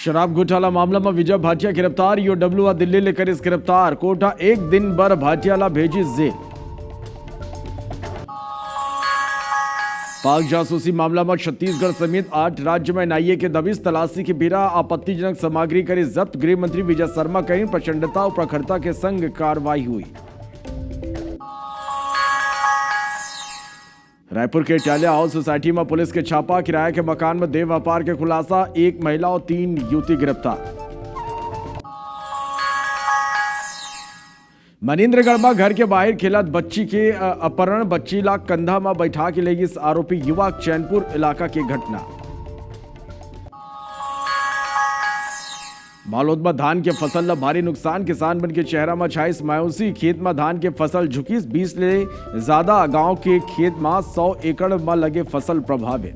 शराब घोटाला मामलाમાં વિજય ભાટિયા गिरफ्तार। यूडब्ल्यू दिल्ही लेकर इस गिरफ्तार। कोटा एक दिन भर भाटियाला भेजी जेल। पाक जासूसी मामलाમાં छत्तीसगढ़ समेत 8 राज्य में एनआईए के दबिश तलाशी की बीरा। आपत्तिजनक सामग्री करी जब्त। गृह मंत्री विजय शर्मा कहीं प्रचंडता और प्रखरता के संग कार्रवाई हुई। रायपुर के इटालिया हाउस सोसाइटी में पुलिस के छापा। किराए के मकान में देह व्यापार के खुलासा। 1 महिला और 3 युवती गिरफ्तार। मनिंद्रगढ़ में घर के बाहर खेलत बच्ची के अपहरण। बच्ची ला कंधा में बैठा के ले गई आरोपी युवक। चैनपुर इलाका की घटना। बालोद में धान के फसल ला भारी नुकसान। किसान बन के चेहरा में छाइस मायूसी। खेत में धान के फसल झुकी। 20 ले ज्यादा गांव के खेत में 100 एकड़ में लगे फसल प्रभावित।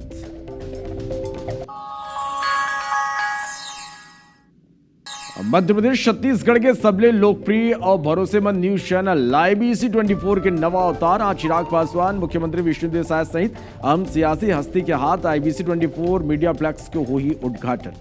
मध्य प्रदेश छत्तीसगढ़ के सबले लोकप्रिय और भरोसेमंद न्यूज चैनल IBC 24 के नवा अवतार। आज चिराग पासवान, मुख्यमंत्री विष्णुदेव साय सहित अहम सियासी हस्ती के हाथ IBC 24 मीडिया प्लेक्स के हो ही उद्घाटन।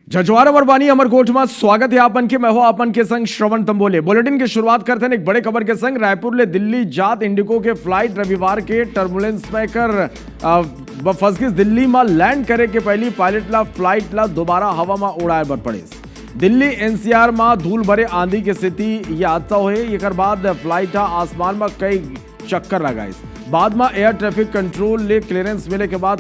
जजवार वरबानी अमरकोट में स्वागत है आपन के। मैं हूं आपन के संग श्रवण तंबोले। बुलेटिन की शुरुआत करते हैं एक बड़े खबर के संग। रायपुर ले दिल्ली जात इंडिगो के फ्लाइट रविवार के टर्बुलेंस में कर फंस गई। दिल्ली में लैंड करे के पहली पायलट ला फ्लाइट ला दोबारा हवा में उड़ाए बर पड़े। दिल्ली NCR में धूल भरे आंधी के स्थिति ये हादसा हुए। एक बाद फ्लाइट आसमान में कई चक्कर लगाए। बाद में एयर ट्रैफिक कंट्रोल ले क्लियरेंस मिले के बाद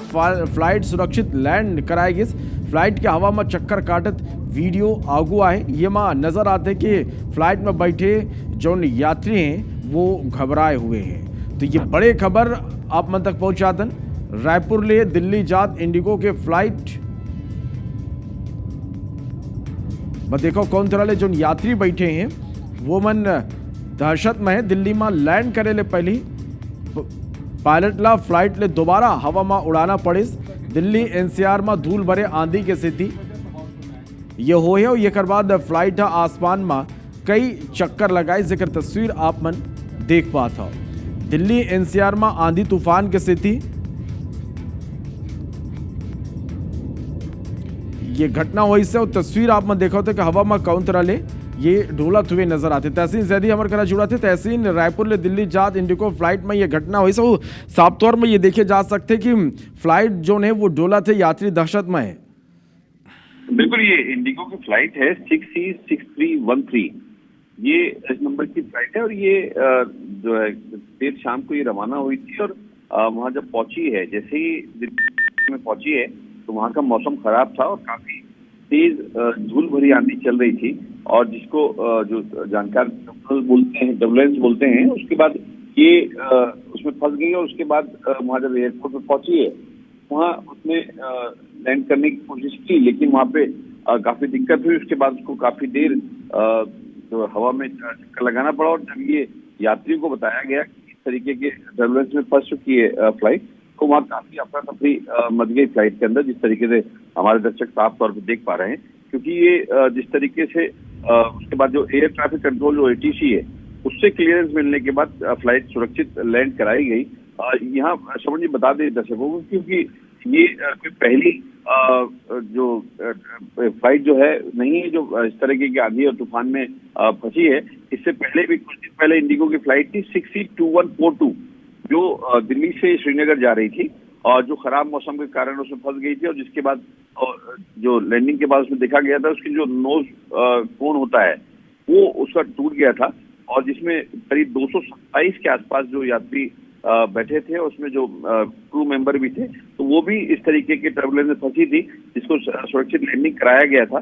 फ्लाइट सुरक्षित लैंड कराई गई। फ्लाइट के हवा में चक्कर काटत वीडियो आगू आए। ये में नजर आते कि फ्लाइट में बैठे जो यात्री हैं वो घबराए हुए हैं। तो ये बड़े खबर आप मन तक पहुंचातन। रायपुर ले दिल्ली जात इंडिगो के फ्लाइट में देखो कौन तरह ले जो यात्री बैठे हैं वो मन दहशत में है। दिल्ली में लैंड करे ले पहली पायलट ला फ्लाइट ले दोबारा हवा में उड़ाना पड़े। दिल्ली NCR में धूल भरे आंधी के स्थिति ये हो है। और एक बाद फ्लाइट आसमान में कई चक्कर लगाए। जिक्र तस्वीर आप मन देख पाता हो। दिल्ली NCR में आंधी तूफान की स्थिति ये घटना हुई से। और तस्वीर आप मन देखा होते कि हवा में कौन तरह ले ये ढोलत हुए नजर आते। तहसीन जैदी हमारे करा जुड़ा थे। तहसीन रायपुर ले दिल्ली जात इंडिगो फ्लाइट में ये घटना हुई। सो साफ तौर में ये देखे जा सकते कि फ्लाइट जो है वो डोला थे, यात्री दहशत में है। बिल्कुल, ये इंडिगो की फ्लाइट है 6C6313। ये इस नंबर की फ्लाइट है और ये जो है देर शाम को ये रवाना हुई थी। और वहाँ जब पहुंची है, जैसे ही दिल्ली में पहुंची है तो वहाँ का मौसम खराब था और काफी तेज धूल भरी आंधी चल रही थी। और जिसको जो जानकार टर्बुलेंस बोलते हैं, उसके बाद ये उसमें फंस गई। और उसके बाद वहाँ जब एयरपोर्ट पे पहुंची है वहाँ उसने लैंड करने की कोशिश की, लेकिन वहाँ पे काफी दिक्कत हुई। उसके बाद उसको काफी देर जो हवा में चक्कर लगाना पड़ा। और जब ये यात्रियों को बताया गया कि इस तरीके के टर्बुलेंस में फंस चुकी है फ्लाइट, तो वहाँ काफी अफरा तफरी मच गई फ्लाइट के अंदर, जिस तरीके से हमारे दर्शक साफ तौर पर देख पा रहे हैं। क्योंकि ये जिस तरीके से उसके बाद जो एयर ट्रैफिक कंट्रोल जो ATC है उससे क्लियरेंस मिलने के बाद फ्लाइट सुरक्षित लैंड कराई गई। यहाँ श्रवण जी बता दें दर्शकों को, क्योंकि ये कोई पहली जो फ्लाइट जो है नहीं है जो इस तरीके की आंधी और तूफान में फंसी है। इससे पहले भी कुछ दिन पहले इंडिगो की फ्लाइट थी 6C2142 जो दिल्ली से श्रीनगर जा रही थी और जो खराब मौसम के कारण उसमें फंस गई थी। और जिसके बाद जो लैंडिंग के बाद उसमें देखा गया था उसकी जो नोज कोन होता है वो उसका टूट गया था। और जिसमें करीब 227 के आसपास जो यात्री बैठे थे, उसमें जो क्रू मेंबर भी थे, तो वो भी इस तरीके के टर्बुलेंस में फंसी थी, जिसको सुरक्षित लैंडिंग कराया गया था।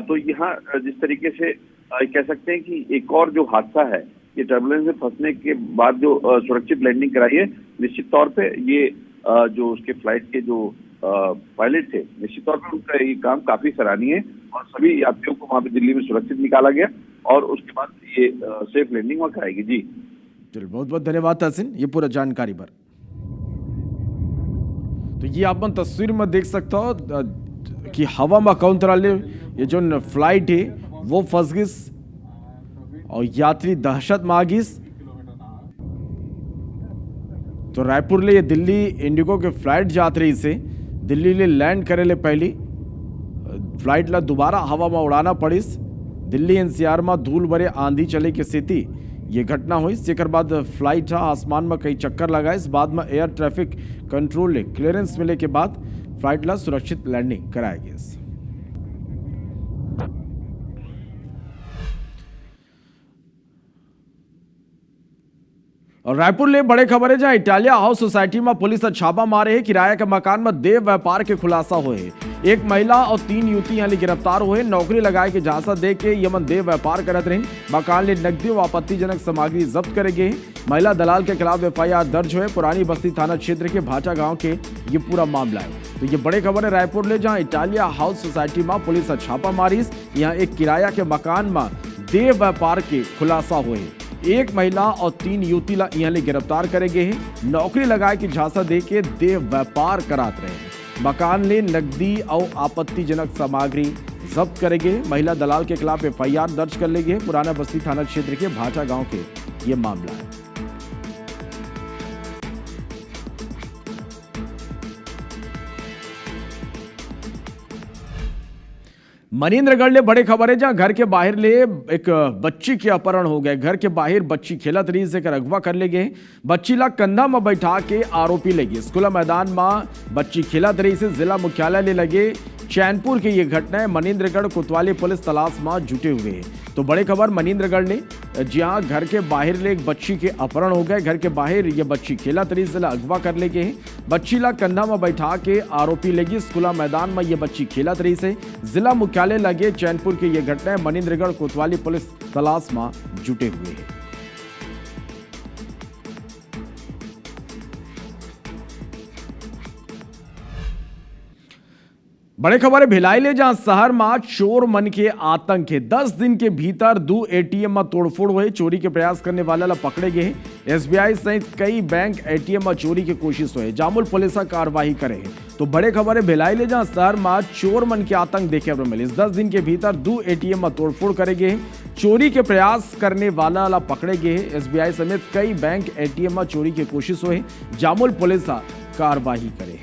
तो यहाँ जिस तरीके से कह सकते हैं कि एक और जो हादसा है, ये टर्बुलेंस में फंसने के बाद जो सुरक्षित लैंडिंग कराई है, निश्चित तौर पे ये जो उसके फ्लाइट के जो पायलट थे, निश्चित तौर पर उनका ये काम काफी सराहनीय है। और सभी यात्रियों को वहाँ पे दिल्ली में सुरक्षित निकाला गया और उसके बाद ये सेफ लैंडिंग वहाँ कराएगी। जी चलिए, बहुत बहुत धन्यवाद तहसीन ये पूरा जानकारी पर। तो ये अपन तस्वीर में देख सकते हो कि हवा में कौन तरह ले ये जो फ्लाइट है वो फंस गई और यात्री दहशत में आ गई। तो रायपुर ले ये दिल्ली इंडिगो के फ्लाइट जात रही से दिल्ली ले लैंड करे ले पहली फ्लाइट ला दोबारा हवा में उड़ाना पड़ीस। दिल्ली एनसीआर में धूल भरे आंधी चले की स्थिति ये घटना हुई। जेकर बाद फ्लाइट आसमान में कई चक्कर लगाए। इस बाद में एयर ट्रैफिक कंट्रोल ले क्लियरेंस मिले के बाद फ्लाइट ला सुरक्षित लैंडिंग कराया गया। और रायपुर ले बड़े खबर है जहां इटालिया हाउस सोसाइटी में पुलिस छापा मारे है। किराया के मकान में देह व्यापार के खुलासा हुए। एक महिला और 3 युवती यहाँ गिरफ्तार हुए। नौकरी लगाए के झांसा दे के यमन देह व्यापार करत रही। मकान ले नकदी व आपत्तिजनक सामग्री जब्त करे गए। महिला दलाल के खिलाफ FIR दर्ज हुए। पुरानी बस्ती थाना क्षेत्र के भाटा गाँव के ये पूरा मामला है। तो ये बड़े खबर है रायपुर ले जहाँ इटालिया हाउस सोसाइटी में पुलिस छापा मारी। यहाँ एक किराया के मकान में देह व्यापार के खुलासा हुए। एक महिला और 3 युवती यहाँ गिरफ्तार करे गए हैं। नौकरी लगाए की झांसा दे के देह व्यापार करात रहे। मकान ले नकदी और आपत्तिजनक सामग्री जब्त करे गए। महिला दलाल के खिलाफ FIR दर्ज कर ले गए। पुराना बस्ती थाना क्षेत्र के भाटा गांव के ये मामला है। मनीन्द्रगढ़ ले बड़े खबर है जहां घर के बाहर ले एक बच्ची के अपहरण हो गए। घर के बाहर बच्ची खेलत रही से अगवा कर ले गए। बच्ची ला कंधा में बैठा के आरोपी ले गए। स्कूल मैदान में बच्ची खेलत रही से जिला मुख्यालय ले लगे चैनपुर की ये घटना है। मनीन्द्रगढ़ कोतवाली पुलिस तलाश में जुटे हुए हैं। तो बड़े खबर मनीन्द्रगढ़ ने जहां घर के बाहर ले एक बच्ची के अपहरण हो गए। घर के बाहर ये बच्ची खेलत रही से अगवा कर ले गए। बच्ची ला कंधा में बैठा के आरोपी लेगी। स्कूल मैदान में ये बच्ची खेलत रही से जिला मुख्यालय लगे चैनपुर की ये घटना है। मनीन्द्रगढ़ कोतवाली पुलिस तलाश में जुटे हुए हैं। बड़े खबर है भिलाई ले जहां शहर में चोर मन के आतंक है। 10 दिन के भीतर 2 ATM में तोड़फोड़ हुए। चोरी के प्रयास करने वाला पकड़े गए। SBI सहित कई बैंक ATM में चोरी की कोशिश हुई। जामुल पुलिस कार्रवाई करे। तो बड़े खबर है भिलाई ले जहां शहर में चोर मन के आतंक देखे मिले। 10 दिन के भीतर 2 ATM में तोड़फोड़ करे गए। चोरी के प्रयास करने वाला पकड़े गए। SBI समेत कई बैंक ATM में चोरी की कोशिश हुई। जामुल पुलिस कार्रवाई करे।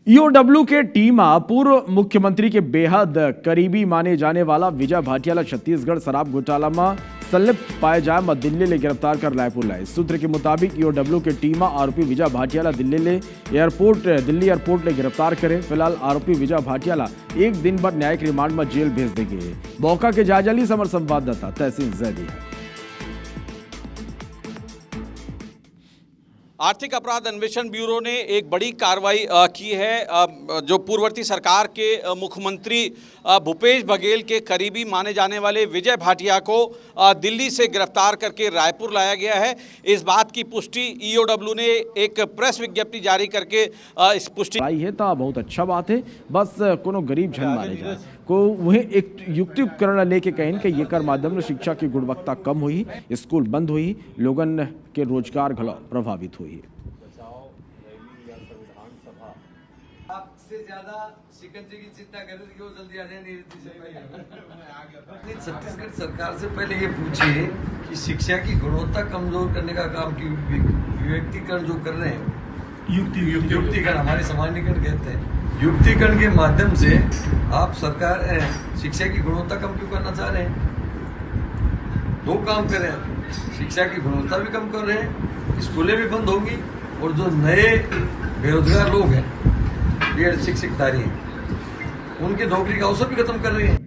EOW के टीम पूर्व मुख्यमंत्री के बेहद करीबी माने जाने वाला विजय भाटियाला छत्तीसगढ़ शराब घोटाला में संलिप्त पाए जाए में दिल्ली ले गिरफ्तार कर रायपुर लाए। सूत्र के मुताबिक EOW के टीम आरोपी विजय भाटियाला दिल्ली एयरपोर्ट ले गिरफ्तार करे। फिलहाल आरोपी विजय भाटियाला 1 दिन बाद न्यायिक रिमांड में जेल भेज दी गई। मौका के जायजा ली समर संवाददाता तहसीन जैदी है। आर्थिक अपराध अन्वेषण ब्यूरो ने एक बड़ी कार्रवाई की है। जो पूर्ववर्ती सरकार के मुख्यमंत्री भूपेश बघेल के करीबी माने जाने वाले विजय भाटिया को दिल्ली से गिरफ्तार करके रायपुर लाया गया है। इस बात की पुष्टि EOW ने एक प्रेस विज्ञप्ति जारी करके इस पुष्टि है। तो बहुत अच्छा बात है। बस कोनो गरीब झन मारे जाए को वह एक युक्ति उपकरण लेके कहें कि ये कर माध्यम से शिक्षा की गुणवत्ता कम हुई, स्कूल बंद हुई, लोगन के रोजगार घलो प्रभावित हुई। आपसे ज्यादा शिकंजे की चिंता कर रहे थे कि वो जल्दी आ जाए। नहीं छत्तीसगढ़ सरकार से पहले ये पूछिए कि शिक्षा की गुणवत्ता कमजोर करने का काम की व्यक्तिकरण जो कर रहे हैं, युक्तिकरण हमारे सामान्यकरण कहते हैं। युक्तिकरण के माध्यम से आप सरकार शिक्षा की गुणवत्ता कम क्यों करना चाह रहे हैं? 2 काम कर रहे हैं, शिक्षा की गुणवत्ता भी कम कर रहे हैं, स्कूलें भी बंद होंगी और जो नए बेरोजगार लोग हैं, ये शिक्षकधारी हैं, उनके नौकरी का अवसर भी खत्म कर रहे हैं।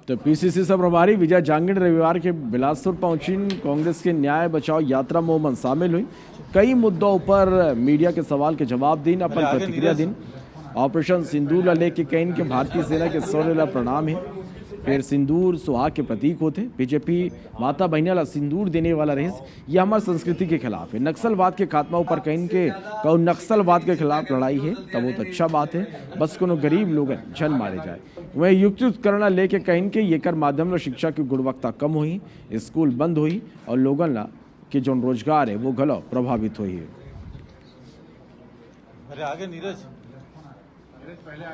तो PCC से प्रभारी विजय जांगिड़ रविवार के बिलासपुर पहुंची। कांग्रेस के न्याय बचाओ यात्रा में शामिल हुई। कई मुद्दों पर मीडिया के सवाल के जवाब दिन, अपन प्रतिक्रिया दिन। ऑपरेशन सिंदूर ला लेके कहीं के भारतीय सेना के शौर्य ला प्रणाम है। फिर सिंदूर सुहाग के प्रतीक होते। बीजेपी माता बहना ला सिंदूर देने वाला रहे, ये हमारी संस्कृति के खिलाफ है। नक्सलवाद के खात्मा ऊपर कहीं के कहूँ नक्सलवाद के खिलाफ लड़ाई है तब बहुत अच्छा बात है, बस कोनो गरीब लोग जन मारे जाए। वह युक्तिकरण लेके कहीं के ये कर माध्यम शिक्षा की गुणवत्ता कम हुई, स्कूल बंद हुई और लोगन ला के जो रोजगार है वो गलो प्रभावित हुई है। अरे आगे नीरज पहले आ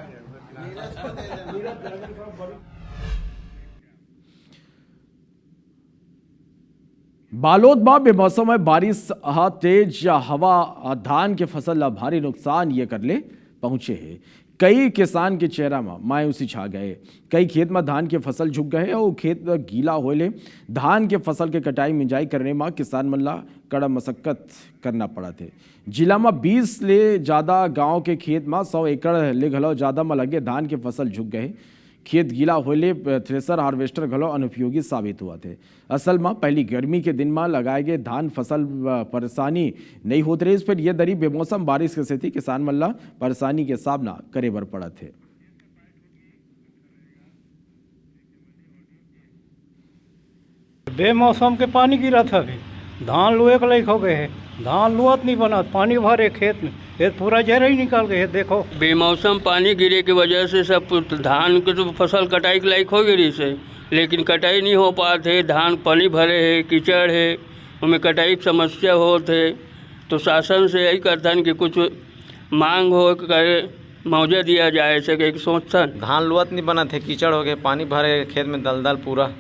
बालोद में बेमौसम में बारिश तेज हवा धान के फसल ला भारी नुकसान ये कर ले पहुंचे है। कई किसान के चेहरा में मायूसी छा गए। कई खेत में धान के फसल झुक गए और खेत गीला होले धान के फसल के कटाई मिंजाई करने में किसान मन ला कड़ा मशक्कत करना पड़ा थे। जिला में 20 ले ज़्यादा गांव के खेत में 100 एकड़ ले घलो ज़्यादा में लगे धान के फसल झुक गए। खेत गीला होले थ्रेसर हार्वेस्टर घलो अनुपयोगी साबित हुआ थे। असल में पहली गर्मी के दिन में लगाए गए धान फसल परेशानी नहीं होते रही, इस पर यह दरी बेमौसम बारिश के स्थिति किसान मल्ला परेशानी के सामना करे बर पड़ा थे। बेमौसम के पानी गिरा था, अभी धान लुए के लायक हो गए है, धान लुआत नहीं बना, पानी भरे खेत में, ये पूरा जहर ही निकाल गए। देखो बेमौसम पानी गिरे की वजह से सब धान के तो फसल कटाई के लायक हो गई से, लेकिन कटाई नहीं हो पाते। धान पानी भरे है, कीचड़ है, उनमें कटाई समस्या होते। तो शासन से यही करता है कि कुछ मांग हो करे मुआवजा दिया जाए सके सोचता। धान लुआत नहीं बना थे, कीचड़ हो गए, पानी भरे खेत में दलदल पूरा।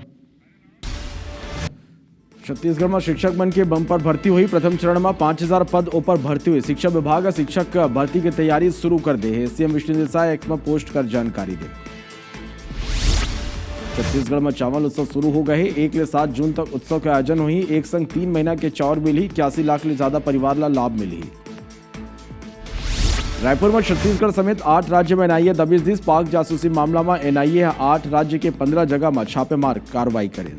छत्तीसगढ़ में शिक्षक बन के बम्पर भर्ती हुई। प्रथम चरण में 5000 पद ऊपर भर्ती हुई। शिक्षा विभाग शिक्षक भर्ती की तैयारी शुरू कर दे है। सीएम विष्णु देसाई एक्स में पोस्ट कर जानकारी दे। छत्तीसगढ़ में चावल उत्सव शुरू हो गए। 1 से 7 जून तक उत्सव का आयोजन हुई। एक संग 3 महीना के चाउर मिली। 81 लाख से ज्यादा परिवार ला लाभ मिली। रायपुर में छत्तीसगढ़ समेत 8 राज्य में एनआईए दबिश दी। पाक जासूसी मामला में एनआईए 8 राज्य के 15 जगह में छापेमार कार्रवाई करे।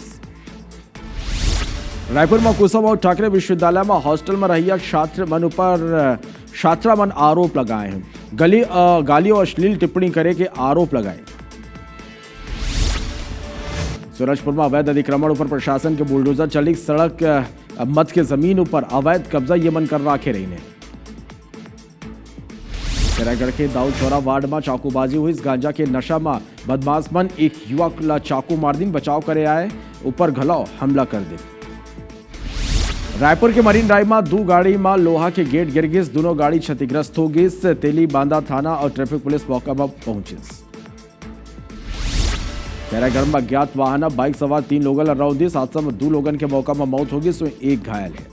रायपुर में कुशाभाऊ ठाकरे विश्वविद्यालय में हॉस्टल में रहिया छात्र मन पर छात्रा मन आरोप लगाए हैं। गाली और अश्लील टिप्पणी करे के आरोप लगाए। सूरजपुर में अवैध अतिक्रमण पर प्रशासन के बुलडोजर चली। सड़क मत के जमीन पर अवैध कब्जा ये मन कर राखे रही ने। खैरागढ़ के दाऊद चौरा वार्ड में चाकूबाजी हुई। इस गांजा के नशा में बदमाश मन एक युवक ला चाकू मार दिन। बचाव करे आए ऊपर घलाओ हमला कर दे। रायपुर के मरीन ड्राइव में 2 गाड़ी में लोहा के गेट गिर गए। दोनों गाड़ी क्षतिग्रस्त हो गई। तेली बांदा थाना और ट्रैफिक पुलिस मौका पर पहुंची। खैरागढ़ में अज्ञात वाहन बाइक सवार 3 लोगों रौदी। हादसा में 2 लोगों के मौका में मौत होगी, इसमें 1 घायल है।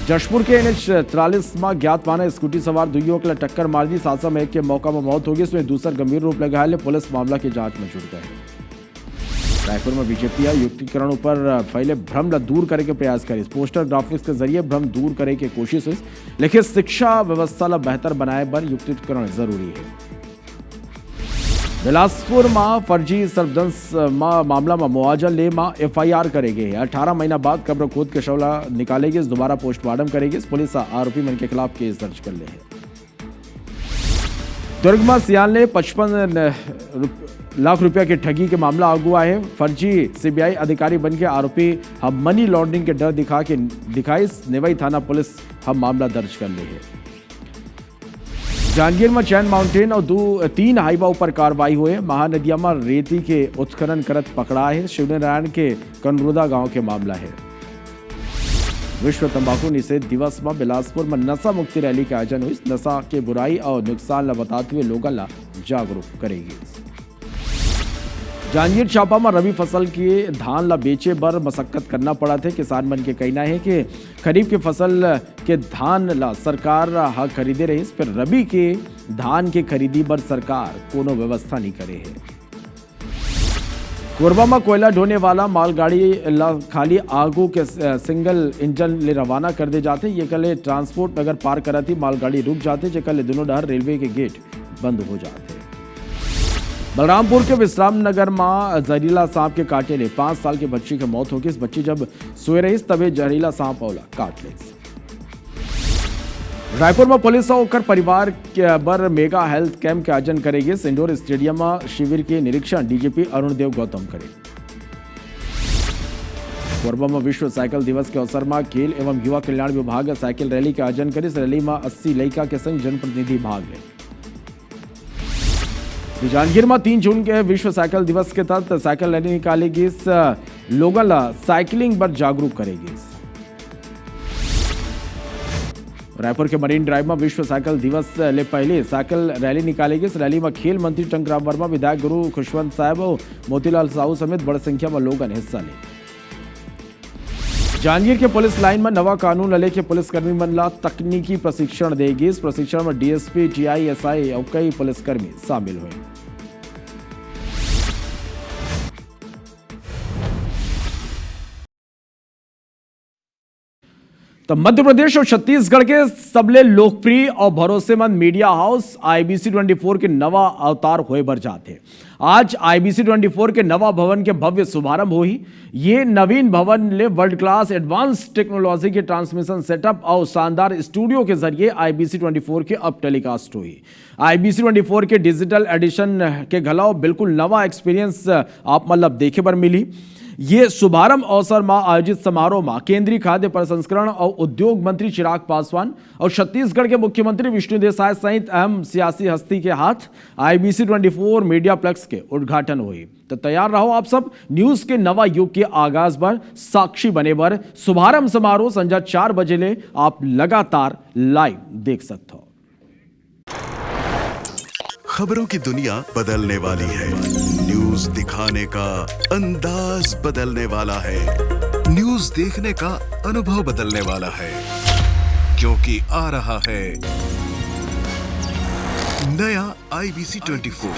जशपुर के NH 43 में ज्ञात वाहन स्कूटी सवार 2 युवक टक्कर मार दी। हादसा में 1 के मौका में मौत होगी, इसमें दूसरा गंभीर रूप में घायल है। पुलिस मामला की जांच में जुट गए। रायपुर में बीजेपी युक्तिकरण पर फैले भ्रम ला दूर करे के प्रयास करे। पोस्टर ग्राफिक्स के जरिए भ्रम दूर करे के कोशिश हुई, लेकिन शिक्षा व्यवस्था ला बेहतर बनाए बर युक्तिकरण जरूरी है। बिलासपुर में फर्जी सर्वदंश मामला में मुआवजा ले में FIR करेगी। 18 महीना बाद कब्र खोद के शव निकालेगी। दोबारा पोस्टमार्टम करेगी। पुलिस आरोपी मन के खिलाफ केस दर्ज कर ले है। दुर्ग में सियाल ने 55 लाख रुपया की ठगी के मामला अगुआ है। फर्जी CBI अधिकारी बन के आरोपी हम मनी लॉन्ड्रिंग के डर दिखाई। नेवई थाना पुलिस हम मामला दर्ज कर ले है। जांजगीर में चैन माउंटेन और 3 हाईवा ऊपर कार्रवाई हुए। महानदिया में रेती के उत्खनन करत पकड़ा है। शिवनारायण के कनरुदा गांव के मामला है। विश्व तंबाकू निषेध दिवस में बिलासपुर में नशा मुक्ति रैली का आयोजन हुई। नशा के बुराई और नुकसान ला बताते हुए लोगों ला जागरूक करेगी। जांजगीर चांपा में रबी फसल के धान ला बेचे बर मशक्कत करना पड़ा थे। किसान मन के कहना है कि खरीफ के फसल के धान ला सरकार हा खरीदे रही, पर रबी के धान के खरीदी बर सरकार कोनो व्यवस्था नहीं करे है। कोरबा में कोयला ढोने वाला मालगाड़ी ला खाली आगू के सिंगल इंजन ले रवाना कर दे जाते। ये कल ट्रांसपोर्ट नगर पार करा थी मालगाड़ी रुक जाते, जो कल दोनों डहर रेलवे के गेट बंद हो जाते। बलरामपुर के विश्राम नगर में जहरीला सांप के काटे ले 5 साल के बच्ची की मौत हो गई। इस बच्ची जब सोए रही तभी जहरीला सांप औला काट ले। रायपुर में पुलिस होकर परिवार के बर मेगा हेल्थ कैंप के आयोजन करेगी। इंडोर स्टेडियम में शिविर के निरीक्षण डीजीपी अरुणदेव गौतम करे। कोरबा में विश्व साइकिल दिवस के अवसर में खेल एवं युवा कल्याण विभाग साइकिल रैली के आयोजन करी। रैली में 80 लड़का के संग जनप्रतिनिधि भाग ले। जांजगीर में 3 जून के विश्व साइकिल दिवस के तहत साइकिल रैली निकालेगी। लोगों साइकिलिंग पर जागरूक करेगी। रायपुर के मरीन ड्राइव में विश्व साइकिल दिवस ले पहले साइकिल रैली निकालेगी। इस रैली में खेल मंत्री टंकराम वर्मा, विधायक गुरु खुशवंत साहब और मोतीलाल साहू समेत बड़ी संख्या में लोगों ने हिस्सा ले। जांजगीर के पुलिस लाइन में नवा कानून लले के पुलिसकर्मी मनला तकनीकी प्रशिक्षण देगी। इस प्रशिक्षण में डीएसपी, टीआई, एसआई और कई पुलिसकर्मी शामिल हुए। तो मध्य प्रदेश और छत्तीसगढ़ के सबले लोकप्रिय और भरोसेमंद मीडिया हाउस आईबीसी 24 के नवा अवतार होए बर जाते। आज आईबीसी 24 के नवा भवन के भव्य शुभारंभ हुई। ये नवीन भवन ले वर्ल्ड क्लास एडवांस टेक्नोलॉजी के ट्रांसमिशन सेटअप और शानदार स्टूडियो के जरिए आईबीसी 24 के अब टेलीकास्ट हुई। आईबीसी 24 के डिजिटल एडिशन के घलाव बिल्कुल नवा एक्सपीरियंस आप मतलब देखे बर मिली। ये शुभारंभ अवसर में आयोजित समारोह में केंद्रीय खाद्य प्रसंस्करण और उद्योग मंत्री चिराग पासवान और छत्तीसगढ़ के मुख्यमंत्री विष्णुदेव साय सहित अहम सियासी हस्ती के हाथ आईबीसी 24 मीडिया प्लेक्स के उद्घाटन हुई। तो तैयार रहो आप सब न्यूज के नवा युग के आगाज पर साक्षी बने बर। शुभारंभ समारोह संध्या 4 बजे ले आप लगातार लाइव देख सकते हो। खबरों की दुनिया बदलने वाली है। न्यूज दिखाने का अंदाज बदलने वाला है। न्यूज देखने का अनुभव बदलने वाला है, क्योंकि आ रहा है नया आईबीसी 24।